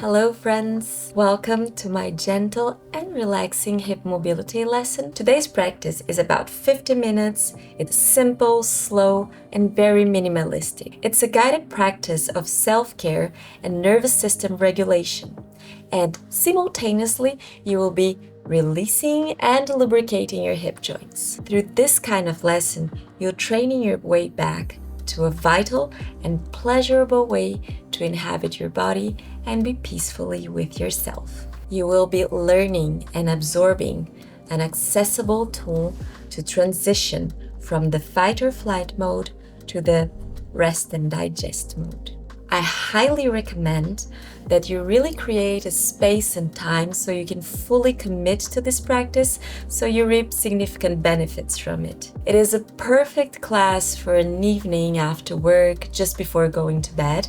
Hello friends! Welcome to my gentle and relaxing hip mobility lesson. Today's practice is about 50 minutes. It's simple, slow, and very minimalistic. It's a guided practice of self-care and nervous system regulation. And simultaneously, you will be releasing and lubricating your hip joints. Through this kind of lesson, you're training your way back to a vital and pleasurable way to inhabit your body and be peacefully with yourself. You will be learning and absorbing an accessible tool to transition from the fight or flight mode to the rest and digest mode. I highly recommend that you really create a space and time so you can fully commit to this practice so you reap significant benefits from it. It is a perfect class for an evening after work, just before going to bed,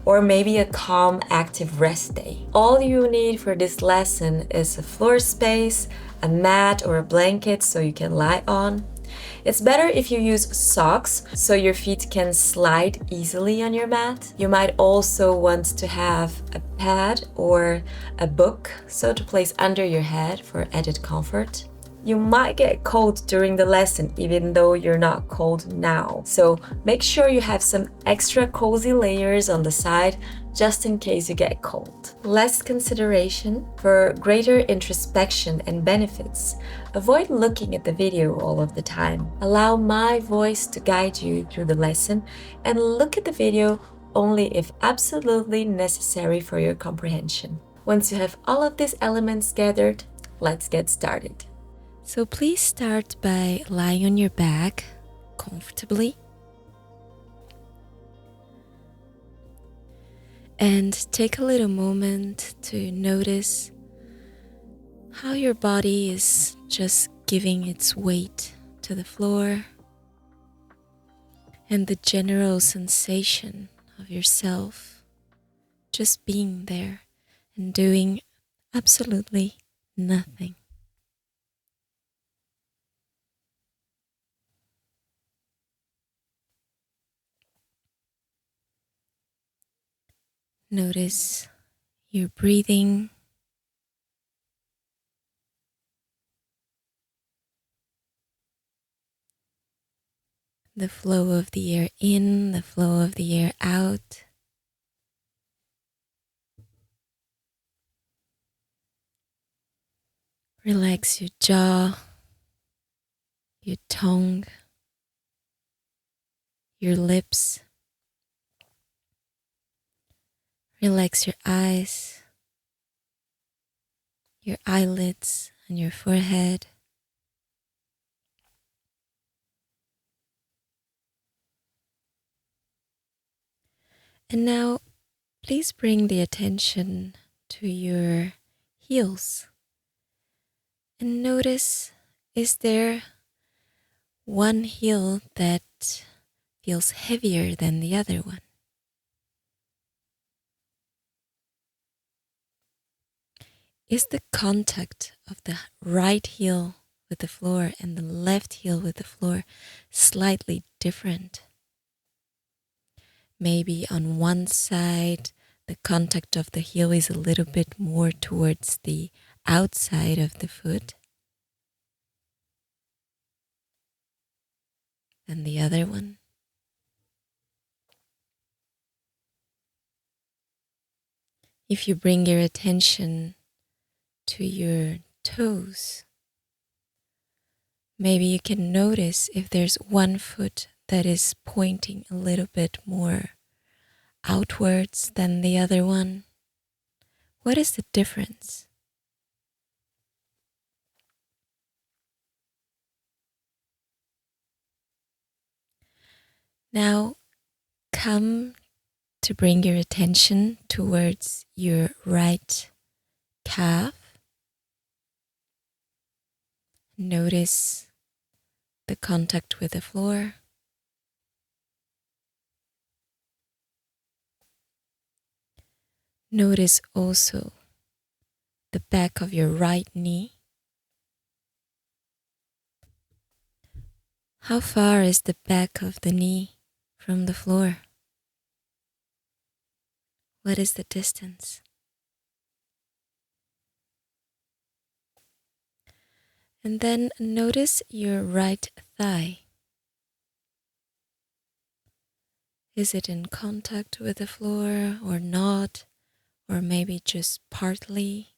or maybe a calm, active rest day. All you need for this lesson is a floor space, a mat or a blanket so you can lie on. It's better if you use socks so your feet can slide easily on your mat. You might also want to have a pad or a book so to place under your head for added comfort. You might get cold during the lesson even though you're not cold now. So make sure you have some extra cozy layers on the side just in case you get cold. Less consideration for greater introspection and benefits. Avoid looking at the video all of the time. Allow my voice to guide you through the lesson and look at the video only if absolutely necessary for your comprehension. Once you have all of these elements gathered, let's get started. So please start by lying on your back comfortably. And take a little moment to notice how your body is just giving its weight to the floor and the general sensation of yourself just being there and doing absolutely nothing. Notice your breathing. The flow of the air in, the flow of the air out. Relax your jaw, your tongue, your lips. Relax your eyes, your eyelids, and your forehead. And now, please bring the attention to your heels. And notice, is there one heel that feels heavier than the other one? Is the contact of the right heel with the floor and the left heel with the floor slightly different? Maybe on one side, the contact of the heel is a little bit more towards the outside of the foot than the other one. If you bring your attention to your toes, maybe you can notice if there's one foot that is pointing a little bit more outwards than the other one. What is the difference? Now, come to bring your attention towards your right calf. Notice the contact with the floor. Notice also the back of your right knee. How far is the back of the knee from the floor? What is the distance? And then notice your right thigh. Is it in contact with the floor or not? Or maybe just partly?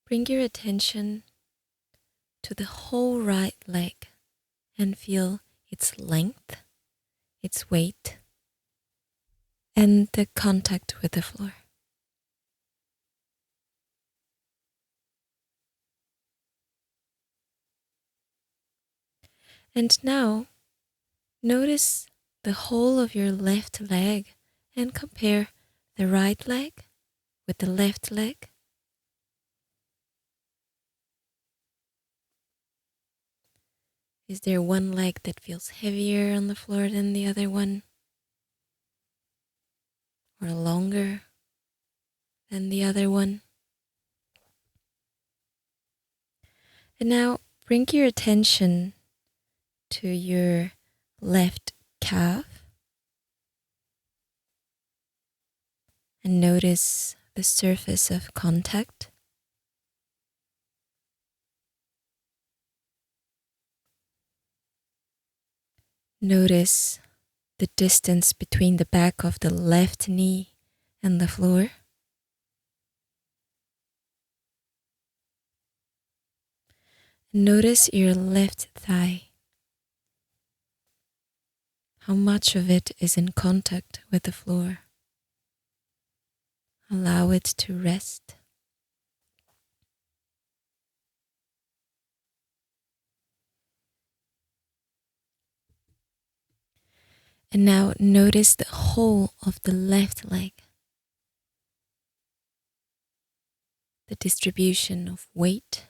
Bring your attention to the whole right leg and feel its length, its weight, and the contact with the floor. And now, notice the whole of your left leg and compare the right leg with the left leg. Is there one leg that feels heavier on the floor than the other one? Or longer than the other one? And now bring your attention to your left calf and notice the surface of contact. Notice the distance between the back of the left knee and the floor. Notice your left thigh. How much of it is in contact with the floor? Allow it to rest. And now notice the whole of the left leg. The distribution of weight,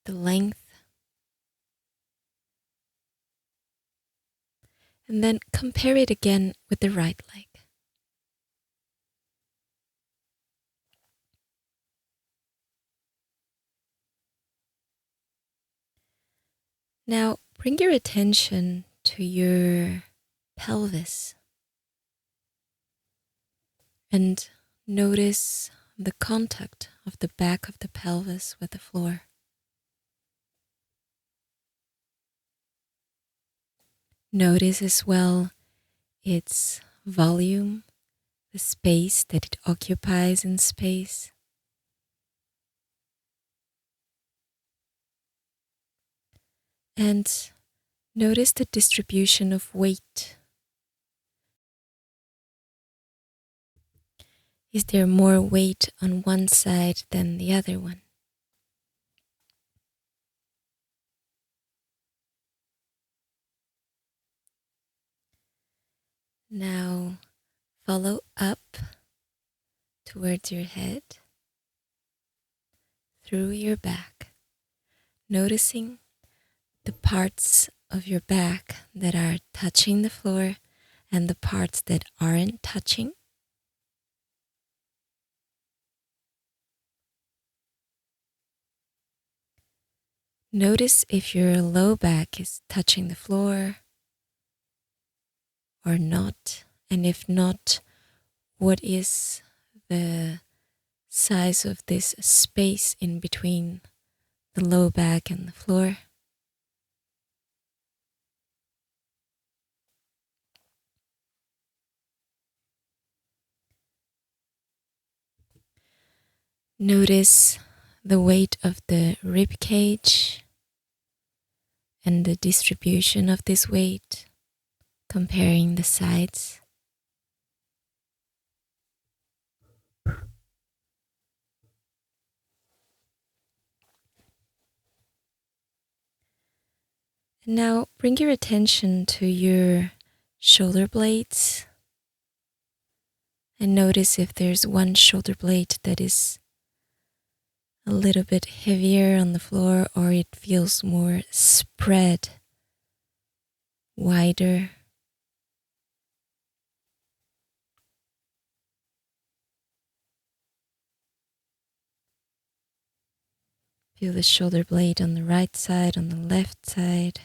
the length, and then compare it again with the right leg. Now bring your attention to your pelvis and notice the contact of the back of the pelvis with the floor. Notice as well its volume, the space that it occupies in space. And notice the distribution of weight. Is there more weight on one side than the other one? Now follow up towards your head, through your back, noticing the parts of your back that are touching the floor and the parts that aren't touching. Notice if your low back is touching the floor or not, and if not, what is the size of this space in between the low back and the floor. Notice the weight of the rib cage and the distribution of this weight, comparing the sides. And now bring your attention to your shoulder blades and notice if there's one shoulder blade that is a little bit heavier on the floor or it feels more spread, wider. Feel the shoulder blade on the right side, on the left side.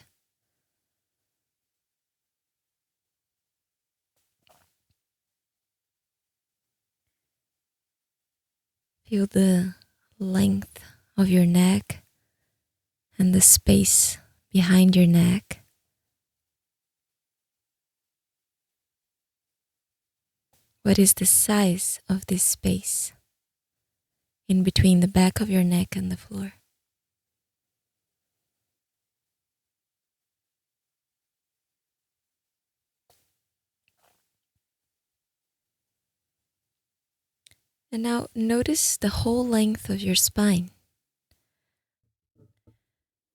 Feel the length of your neck and the space behind your neck. What is the size of this space in between the back of your neck and the floor? And now notice the whole length of your spine.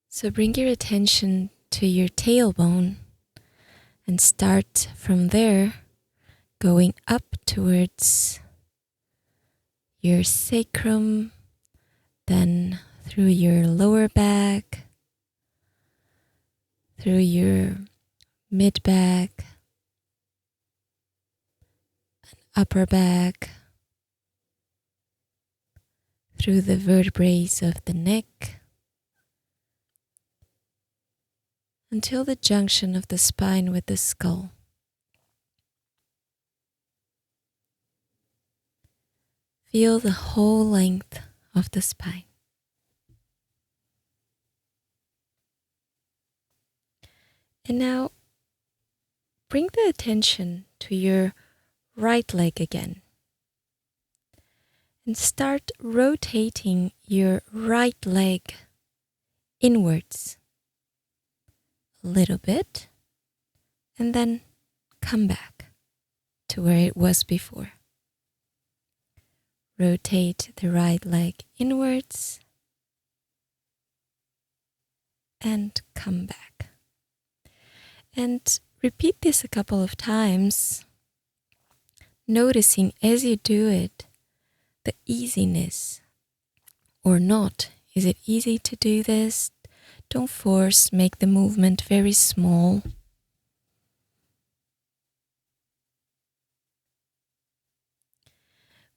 So bring your attention to your tailbone and start from there, going up towards your sacrum, then through your lower back, through your mid back, upper back, through the vertebrae of the neck, until the junction of the spine with the skull. Feel the whole length of the spine. And now bring the attention to your right leg again. And start rotating your right leg inwards a little bit, and then come back to where it was before. Rotate the right leg inwards and come back. And repeat this a couple of times, noticing as you do it the easiness or not. Is it easy to do this? Don't force, make the movement very small.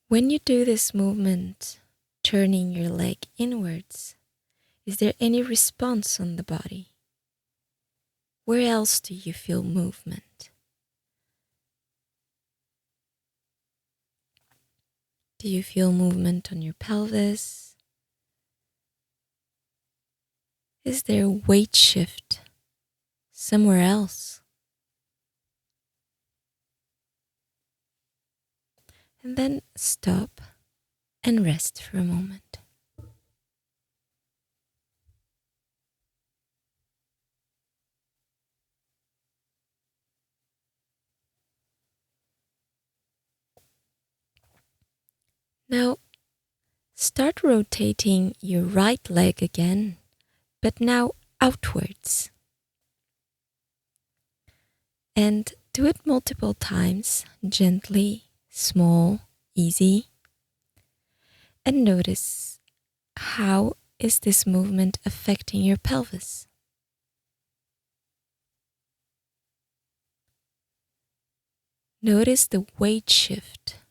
When you do this movement, turning your leg inwards, is there any response on the body? Where else do you feel movement? Do you feel movement on your pelvis? Is there a weight shift somewhere else? And then stop and rest for a moment. Now, start rotating your right leg again, but now outwards. And do it multiple times, gently, small, easy. And notice, how is this movement affecting your pelvis? Notice the weight shift,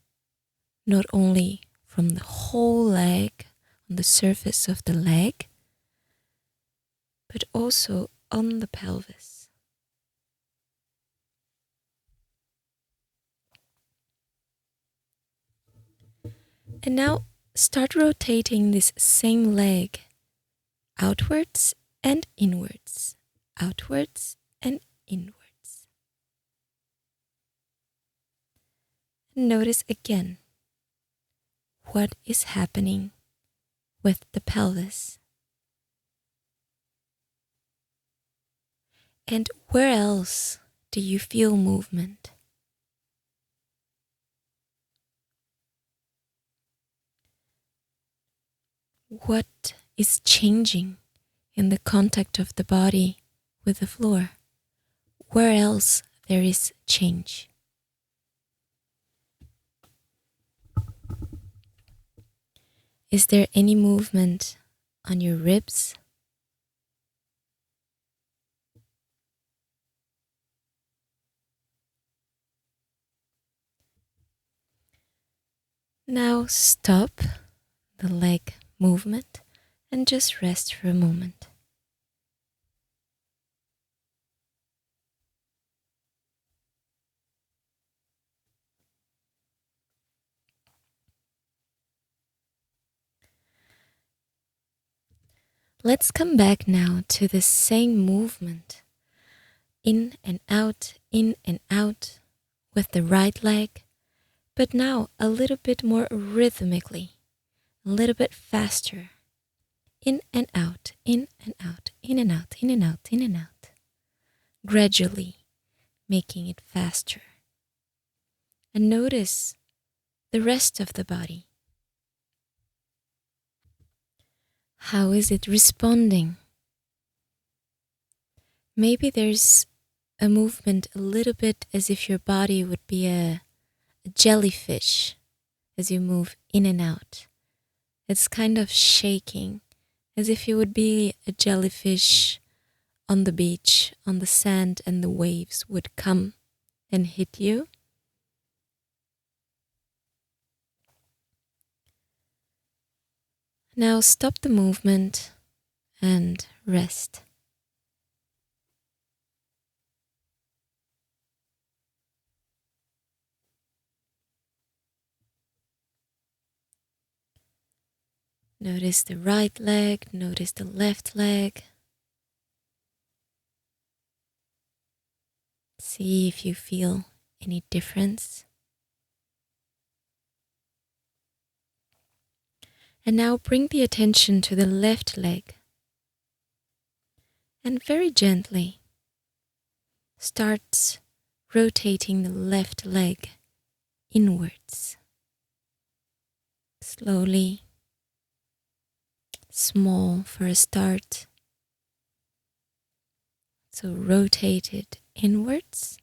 not only from the whole leg on the surface of the leg, but also on the pelvis. And now start rotating this same leg outwards and inwards, outwards and inwards. And notice again what is happening with the pelvis. And where else do you feel movement? What is changing in the contact of the body with the floor? Where else there is change? Is there any movement on your ribs? Now stop the leg movement and just rest for a moment. Let's come back now to the same movement. In and out with the right leg, but now a little bit more rhythmically, a little bit faster. In and out, in and out, in and out, in and out, in and out. Gradually making it faster. And notice the rest of the body. How is it responding? Maybe there's a movement a little bit as if your body would be a jellyfish as you move in and out. It's kind of shaking as if you would be a jellyfish on the beach, on the sand, and the waves would come and hit you. Now stop the movement and rest. Notice the right leg, notice the left leg. See if you feel any difference. And now bring the attention to the left leg. And very gently start rotating the left leg inwards. Slowly, small for a start. So rotate it inwards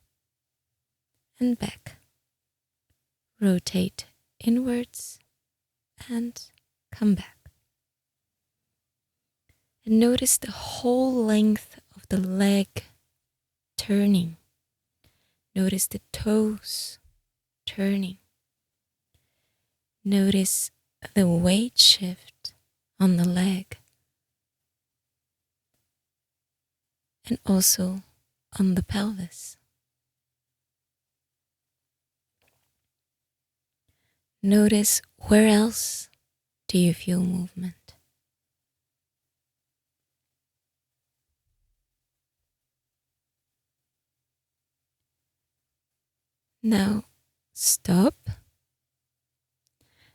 and back. Rotate inwards and come back. And notice the whole length of the leg turning. Notice the toes turning. Notice the weight shift on the leg. And also on the pelvis. Notice where else do you feel movement? Now stop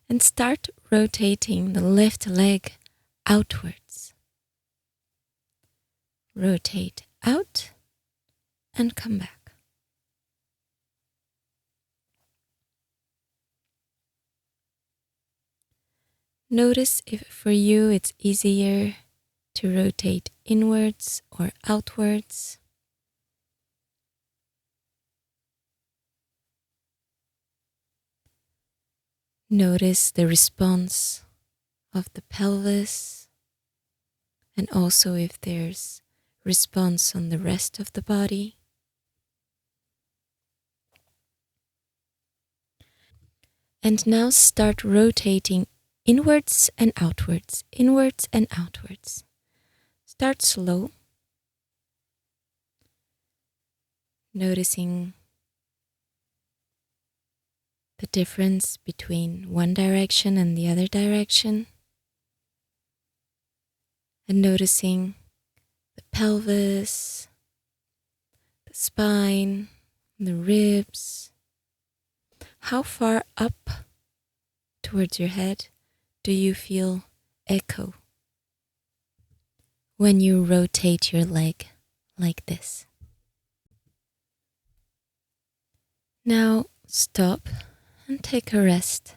and start rotating the left leg outwards. Rotate out and come back. Notice if for you it's easier to rotate inwards or outwards. Notice the response of the pelvis and also if there's response on the rest of the body. And now start rotating inwards and outwards, inwards and outwards. Start slow, noticing the difference between one direction and the other direction, and noticing the pelvis, the spine, the ribs. How far up towards your head do you feel echo when you rotate your leg like this? Now stop and take a rest.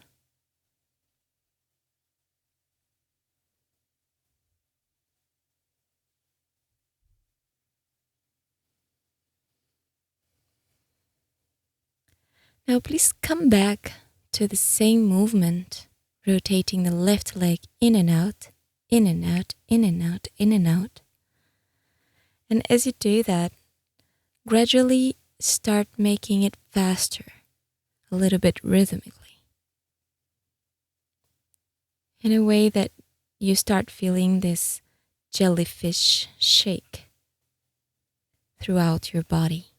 Now please come back to the same movement, rotating the left leg in and out, in and out, in and out, in and out. And as you do that, gradually start making it faster, a little bit rhythmically. In a way that you start feeling this jellyfish shake throughout your body,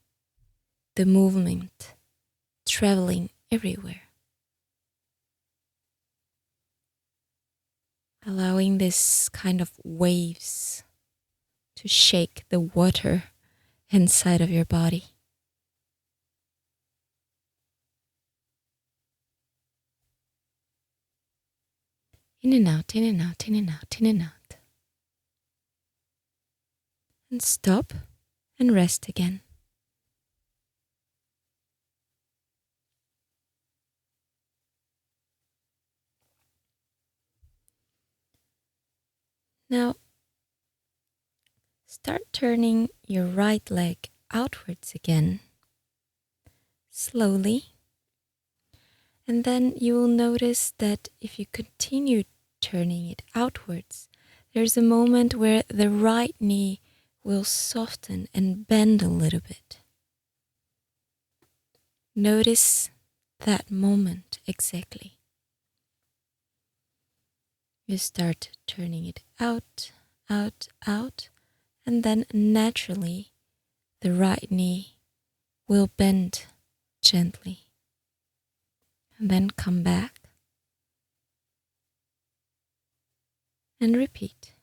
the movement traveling everywhere. allowing this kind of waves to shake the water inside of your body. In and out, in and out, in and out, in and out. And stop and rest again. Now, start turning your right leg outwards again, slowly. And then you will notice that if you continue turning it outwards, there's a moment where the right knee will soften and bend a little bit. Notice that moment exactly. You start turning it out, out, out, and then naturally the right knee will bend gently. And then come back and repeat.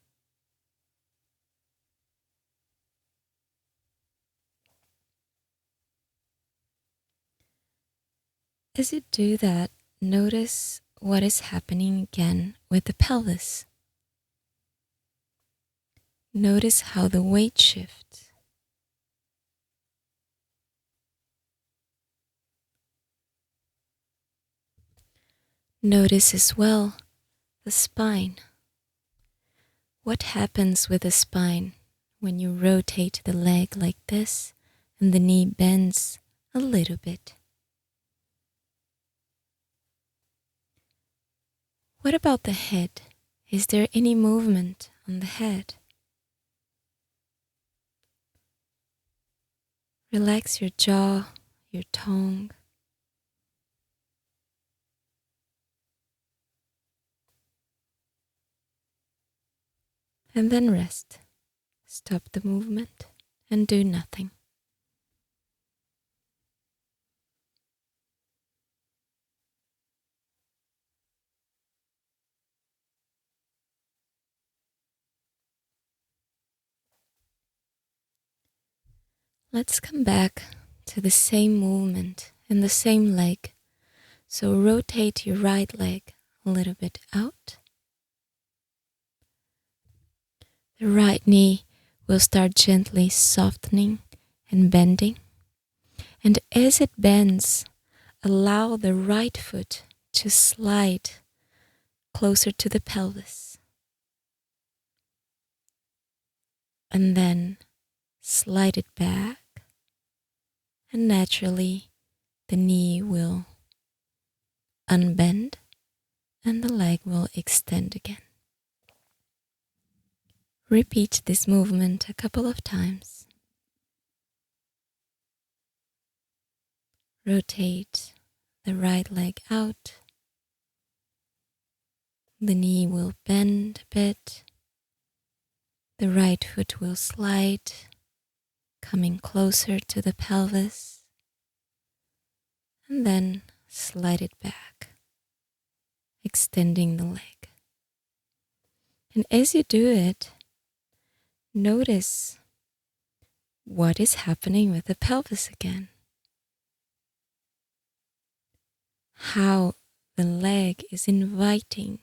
As you do that, notice what is happening again with the pelvis. Notice how the weight shifts. Notice as well the spine. What happens with the spine when you rotate the leg like this and the knee bends a little bit? What about the head? Is there any movement on the head? Relax your jaw, your tongue. And then rest. Stop the movement and do nothing. Let's come back to the same movement in the same leg. So rotate your right leg a little bit out. The right knee will start gently softening and bending. And as it bends, allow the right foot to slide closer to the pelvis. And then slide it back. And naturally, the knee will unbend and the leg will extend again. Repeat this movement a couple of times. Rotate the right leg out. The knee will bend a bit. The right foot will slide, coming closer to the pelvis. And then slide it back, extending the leg. And as you do it, notice what is happening with the pelvis again. How the leg is inviting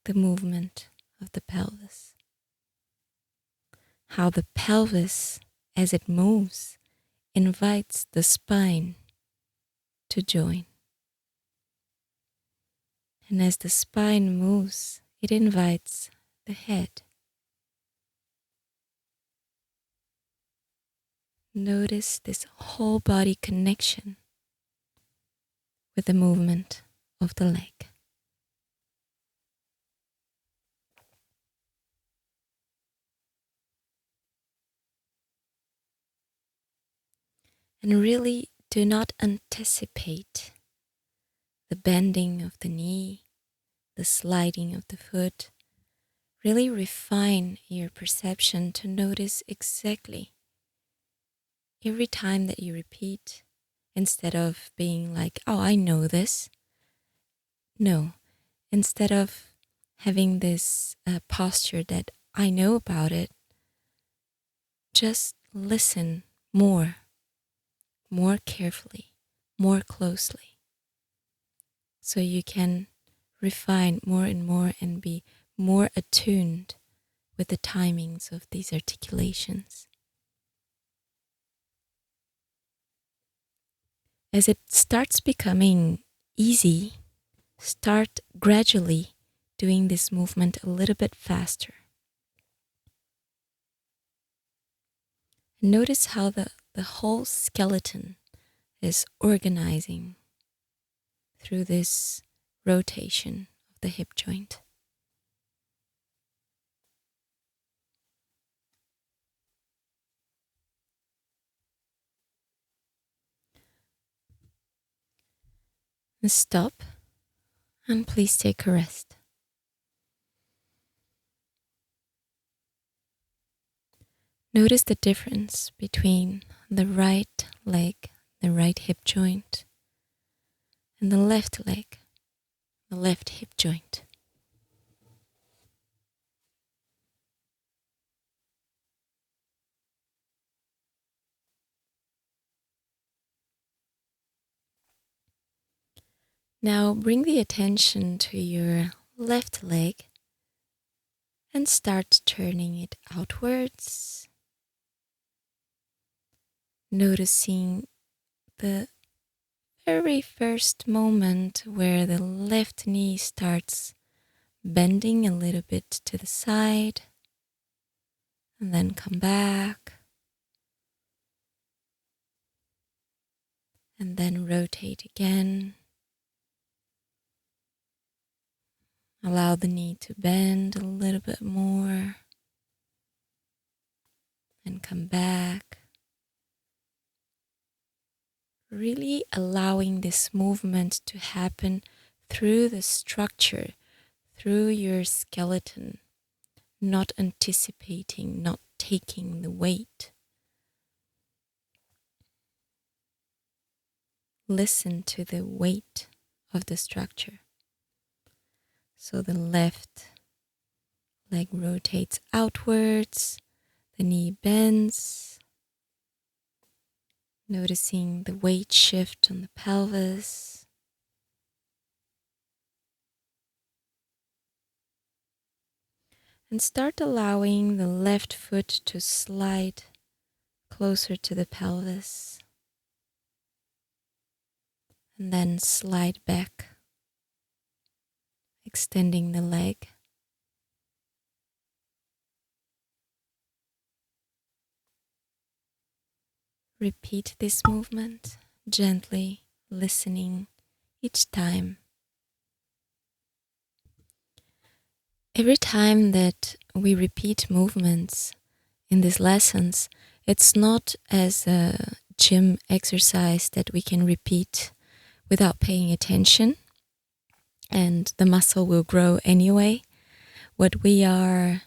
the movement of the pelvis. How the pelvis, as it moves, invites the spine to join. And as the spine moves, it invites the head. Notice this whole body connection with the movement of the leg. And really do not anticipate the bending of the knee, the sliding of the foot. Really refine your perception to notice exactly every time that you repeat, instead of being like, oh, I know this. No, instead of having this posture that I know about it, just listen more carefully, more closely, so you can refine more and more and be more attuned with the timings of these articulations. As it starts becoming easy, start gradually doing this movement a little bit faster. Notice how the whole skeleton is organizing through this rotation of the hip joint. And stop, and please take a rest. Notice the difference between the right leg, the right hip joint, and the left leg, the left hip joint. Now bring the attention to your left leg and start turning it outwards, noticing the very first moment where the left knee starts bending a little bit to the side, and then come back, and then rotate again. Allow the knee to bend a little bit more, and come back. Really allowing this movement to happen through the structure, through your skeleton, not anticipating, not taking the weight. Listen to the weight of the structure. So the left leg rotates outwards, the knee bends, noticing the weight shift on the pelvis. And start allowing the left foot to slide closer to the pelvis. And then slide back, extending the leg. Repeat this movement, gently listening each time. Every time that we repeat movements in these lessons, it's not as a gym exercise that we can repeat without paying attention, and the muscle will grow anyway. What we are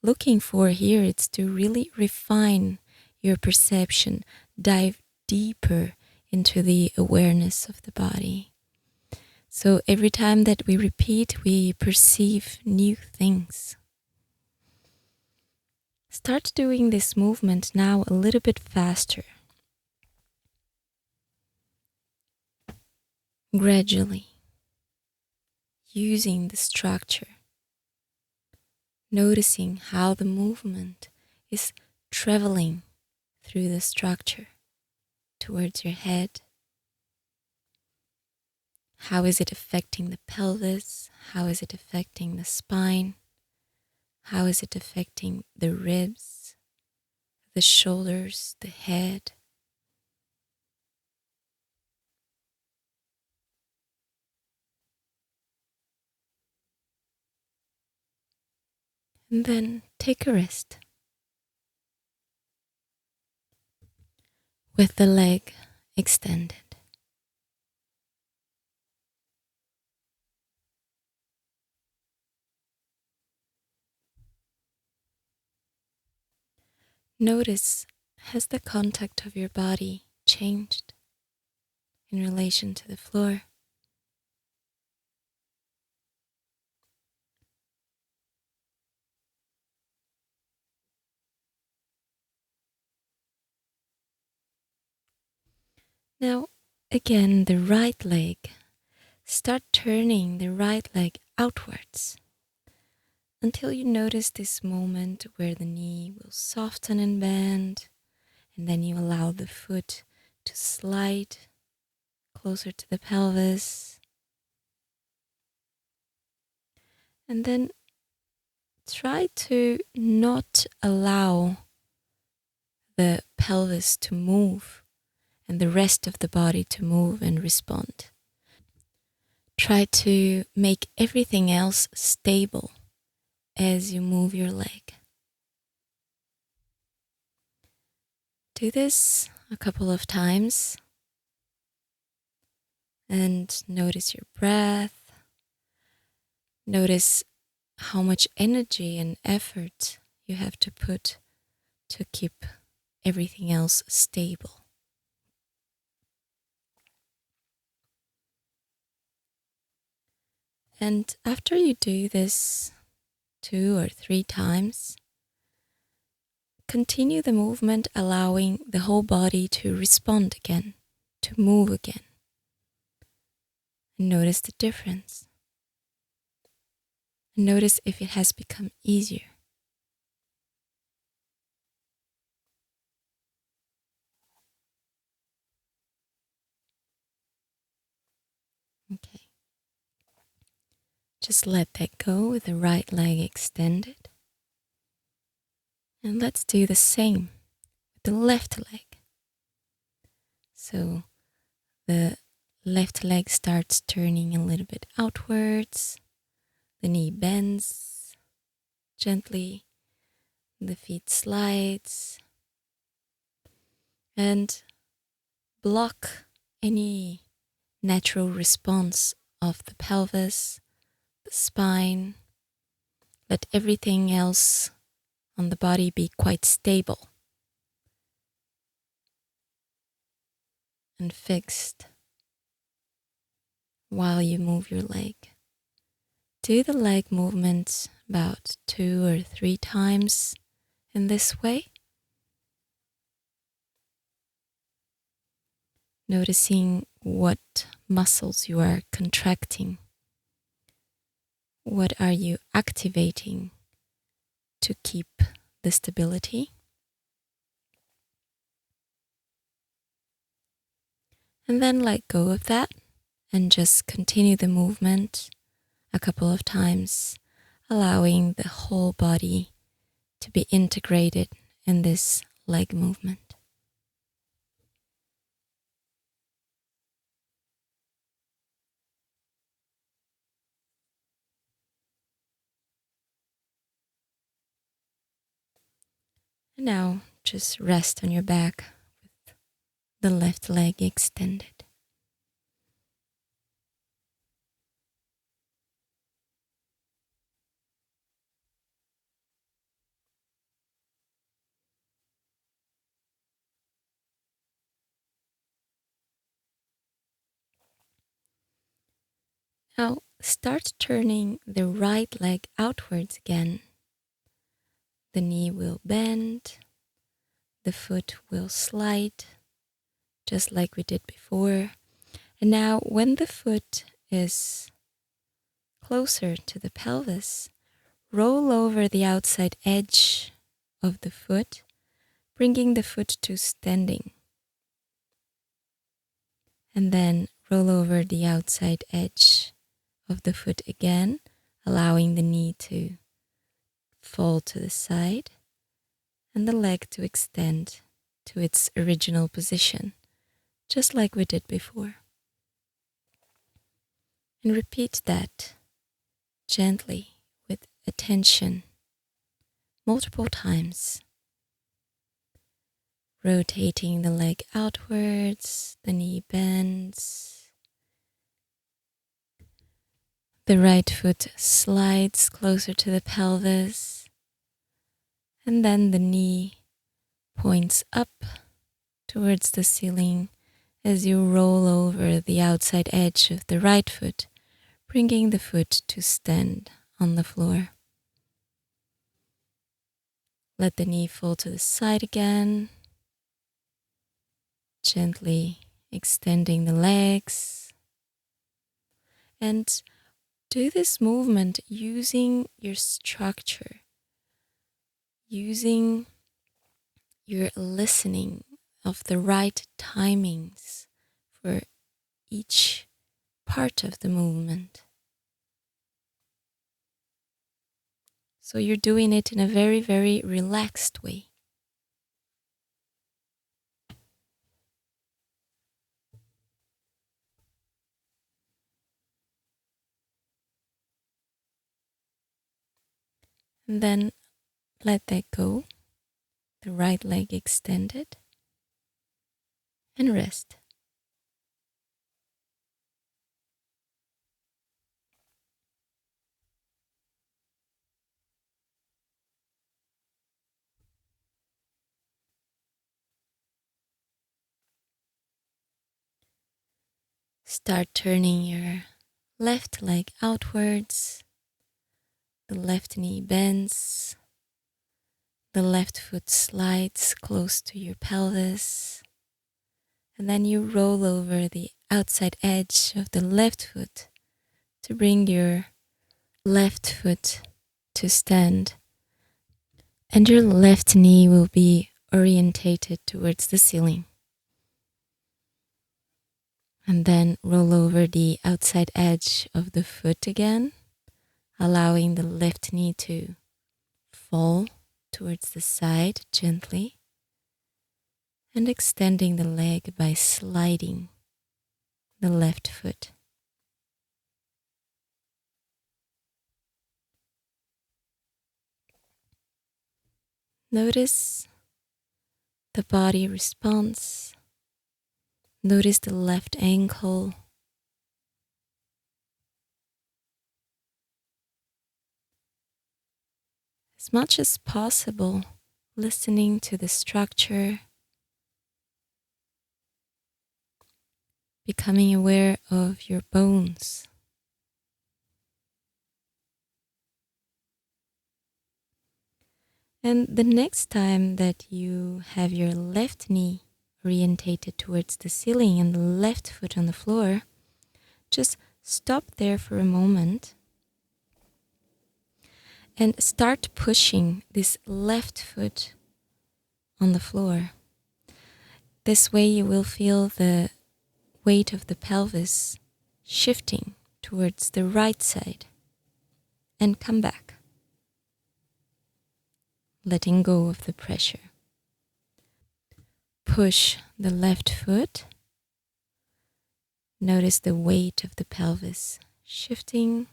looking for here is to really refine your perception, dive deeper into the awareness of the body. So every time that we repeat, we perceive new things. Start doing this movement now a little bit faster. Gradually, using the structure, noticing how the movement is traveling through the structure towards your head. How is it affecting the pelvis? How is it affecting the spine? How is it affecting the ribs, the shoulders, the head? And then take a rest with the leg extended. Notice, has the contact of your body changed in relation to the floor? Now, again, the right leg. Start turning the right leg outwards until you notice this moment where the knee will soften and bend, and then you allow the foot to slide closer to the pelvis. And then try to not allow the pelvis to move and the rest of the body to move and respond. Try to make everything else stable as you move your leg. Do this a couple of times and notice your breath. Notice how much energy and effort you have to put to keep everything else stable. And after you do this 2 or 3 times, continue the movement, allowing the whole body to respond again, to move again. And notice the difference. And notice if it has become easier. Okay. Just let that go with the right leg extended. And let's do the same with the left leg. So the left leg starts turning a little bit outwards. The knee bends gently. The feet slides. And block any natural response of the pelvis, the spine. Let everything else on the body be quite stable and fixed while you move your leg. Do the leg movements about 2 or 3 times in this way. Noticing what muscles you are contracting. What are you activating to keep the stability? And then let go of that and just continue the movement a couple of times, allowing the whole body to be integrated in this leg movement. And now just rest on your back with the left leg extended. Now start turning the right leg outwards again. The knee will bend, the foot will slide, just like we did before. And now when the foot is closer to the pelvis, roll over the outside edge of the foot, bringing the foot to standing. And then roll over the outside edge of the foot again, allowing the knee to fall to the side and the leg to extend to its original position, just like we did before. And repeat that gently with attention multiple times. Rotating the leg outwards, the knee bends. The right foot slides closer to the pelvis, and then the knee points up towards the ceiling as you roll over the outside edge of the right foot, bringing the foot to stand on the floor. Let the knee fall to the side again. Gently extending the legs. And do this movement using your structure, using your listening of the right timings for each part of the movement. So you're doing it in a very, very relaxed way. And then let that go, the right leg extended, and rest. Start turning your left leg outwards, the left knee bends, the left foot slides close to your pelvis, and then you roll over the outside edge of the left foot to bring your left foot to stand. And your left knee will be orientated towards the ceiling. And then roll over the outside edge of the foot again, allowing the left knee to fall towards the side gently, and extending the leg by sliding the left foot. Notice the body response. Notice the left ankle. As much as possible, listening to the structure, becoming aware of your bones. And the next time that you have your left knee orientated towards the ceiling and the left foot on the floor, just stop there for a moment and start pushing this left foot on the floor. This way you will feel the weight of the pelvis shifting towards the right side, and come back, letting go of the pressure. Push the left foot. Notice the weight of the pelvis shifting,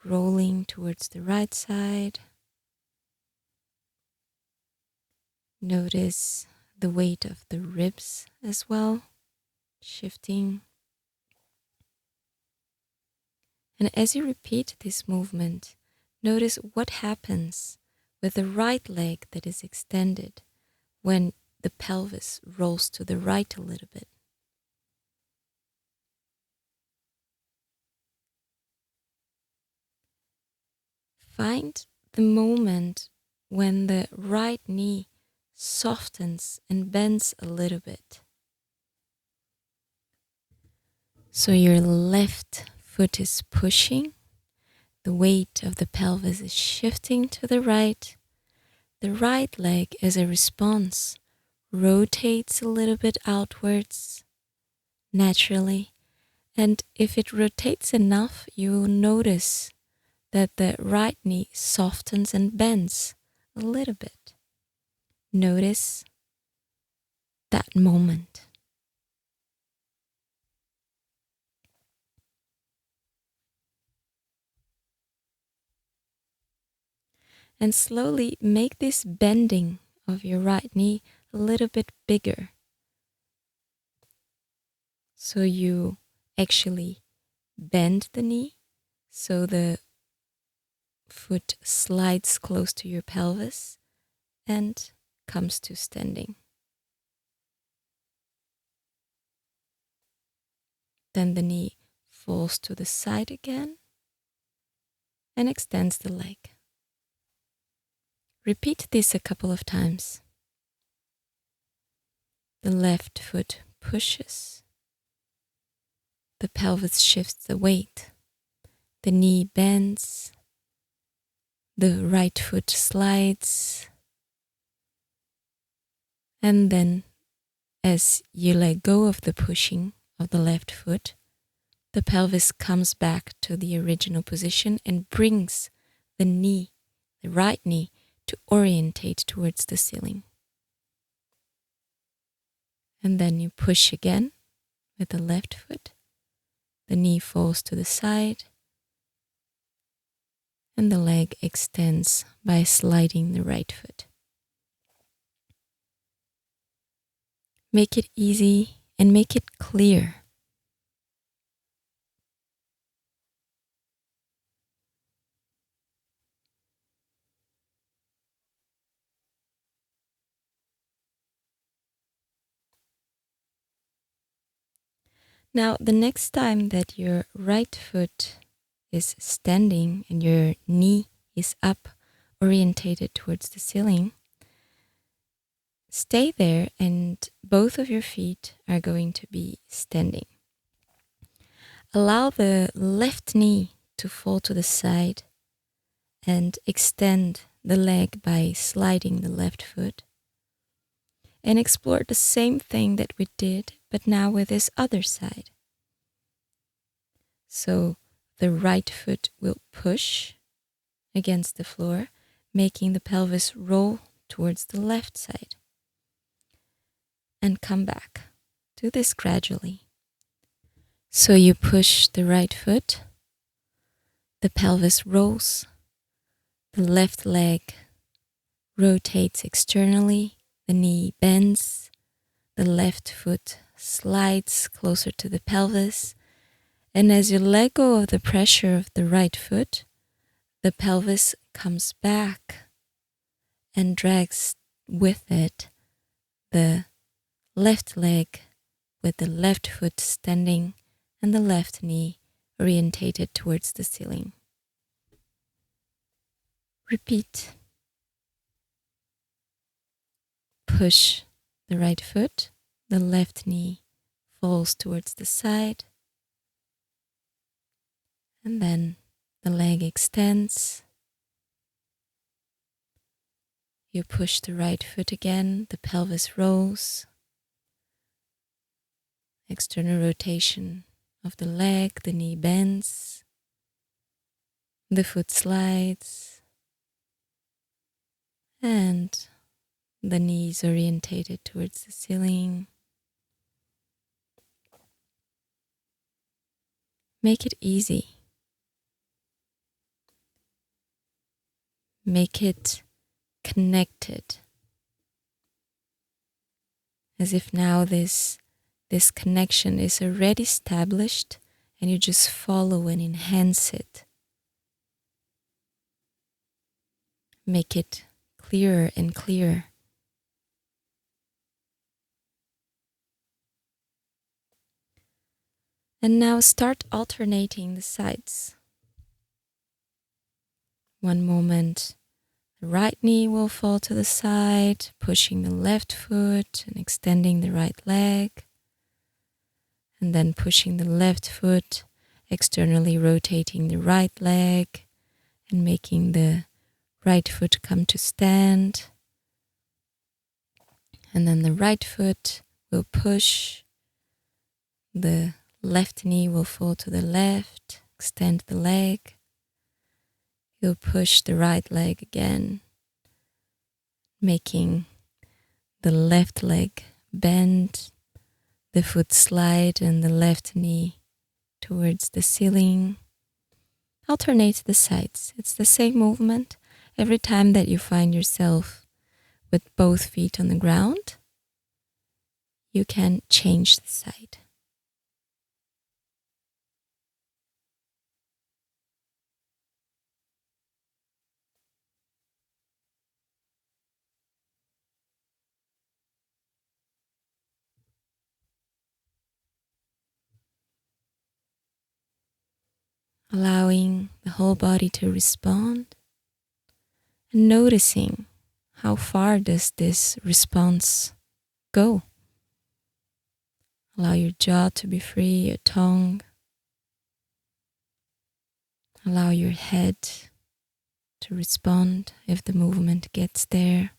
rolling towards the right side. Notice the weight of the ribs as well, shifting. And as you repeat this movement, notice what happens with the right leg that is extended when the pelvis rolls to the right a little bit. Find the moment when the right knee softens and bends a little bit. So your left foot is pushing, the weight of the pelvis is shifting to the right leg as a response rotates a little bit outwards naturally, and if it rotates enough, you will notice that the right knee softens and bends a little bit. Notice that moment. And slowly make this bending of your right knee a little bit bigger. So you actually bend the knee, so the foot slides close to your pelvis and comes to standing. Then the knee falls to the side again and extends the leg. Repeat this a couple of times. The left foot pushes, the pelvis shifts the weight, the knee bends, the right foot slides, and then as you let go of the pushing of the left foot, the pelvis comes back to the original position and brings the knee, the right knee, to orientate towards the ceiling. And then you push again with the left foot. The knee falls to the side and the leg extends by sliding the right foot. Make it easy and make it clear. Now, the next time that your right foot is standing and your knee is up, orientated towards the ceiling, stay there and both of your feet are going to be standing. Allow the left knee to fall to the side and extend the leg by sliding the left foot. And explore the same thing that we did, but now with this other side. So the right foot will push against the floor, making the pelvis roll towards the left side. And come back. Do this gradually. So you push the right foot, the pelvis rolls, the left leg rotates externally, the knee bends, the left foot slides closer to the pelvis, and as you let go of the pressure of the right foot, the pelvis comes back and drags with it the left leg with the left foot standing and the left knee orientated towards the ceiling. Repeat. Push the right foot, the left knee falls towards the side, and then the leg extends. You push the right foot again, the pelvis rolls, external rotation of the leg, the knee bends, the foot slides, and the knees orientated towards the ceiling. Make it easy. Make it connected. As if now this connection is already established and you just follow and enhance it. Make it clearer and clearer. And now start alternating the sides. One moment, the right knee will fall to the side, pushing the left foot and extending the right leg. And then pushing the left foot, externally rotating the right leg and making the right foot come to stand. And then the right foot will push, the left knee will fall to the left, extend the leg. You'll push the right leg again, making the left leg bend, the foot slide and the left knee towards the ceiling. Alternate the sides. It's the same movement every time that you find yourself with both feet on the ground. You can change the side. Allowing the whole body to respond and noticing how far does this response go. Allow your jaw to be free, your tongue. Allow your head to respond if the movement gets there.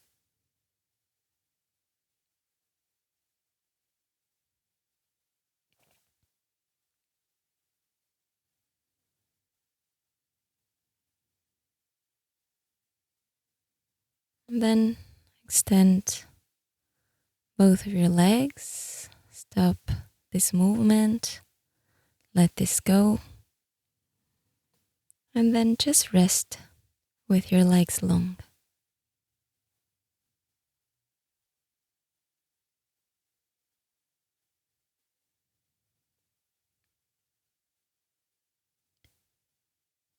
And then extend both of your legs. Stop this movement. Let this go. And then just rest with your legs long.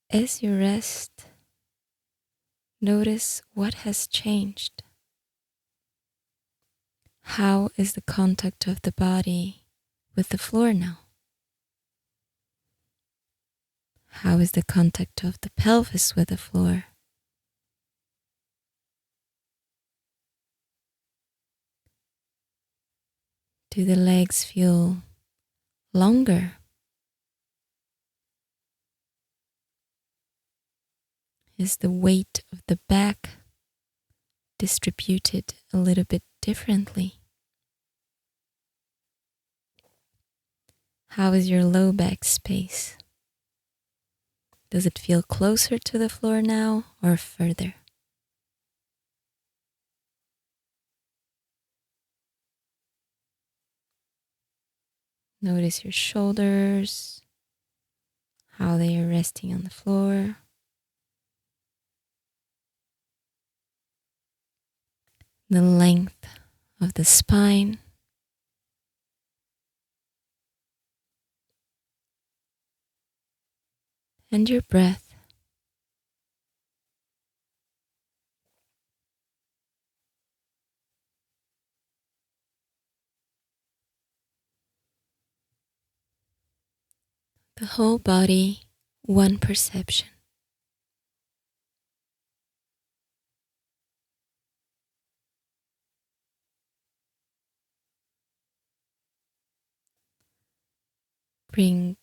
As you rest, notice what has changed. How is the contact of the body with the floor now? How is the contact of the pelvis with the floor? Do the legs feel longer? Is the weight of the back distributed a little bit differently? How is your low back space? Does it feel closer to the floor now or further? Notice your shoulders, how they are resting on the floor. The length of the spine. And your breath. The whole body, one perception. Bring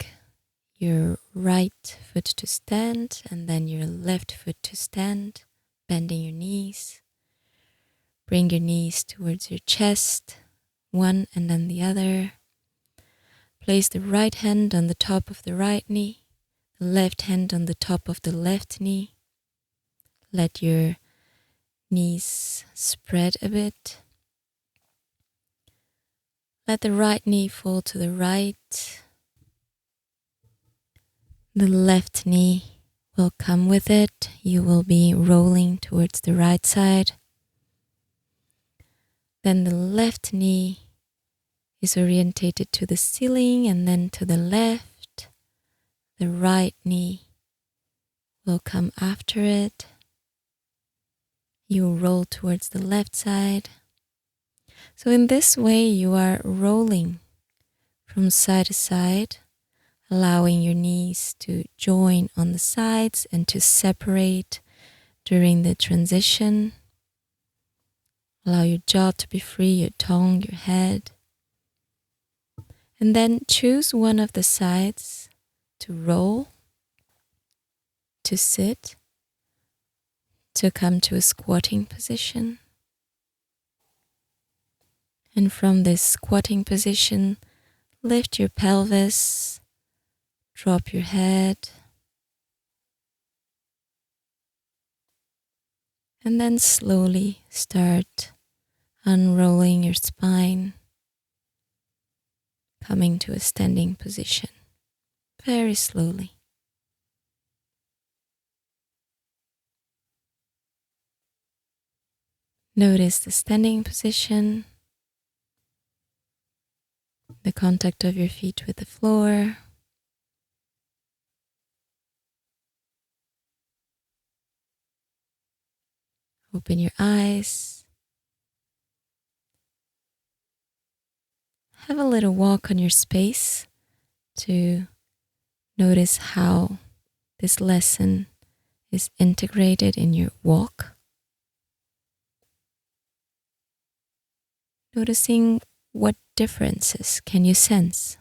your right foot to stand and then your left foot to stand, bending your knees. Bring your knees towards your chest, one and then the other. Place the right hand on the top of the right knee, the left hand on the top of the left knee. Let your knees spread a bit. Let the right knee fall to the right. The left knee will come with it. You will be rolling towards the right side. Then the left knee is orientated to the ceiling and then to the left. The right knee will come after it. You roll towards the left side. So in this way you are rolling from side to side, allowing your knees to join on the sides and to separate during the transition. Allow your jaw to be free, your tongue, your head. And then choose one of the sides to roll, to sit, to come to a squatting position. And from this squatting position, lift your pelvis, drop your head, and then slowly start unrolling your spine, coming to a standing position, very slowly. Notice the standing position, the contact of your feet with the floor. Open your eyes. Have a little walk on your space to notice how this lesson is integrated in your walk. Noticing What differences can you sense?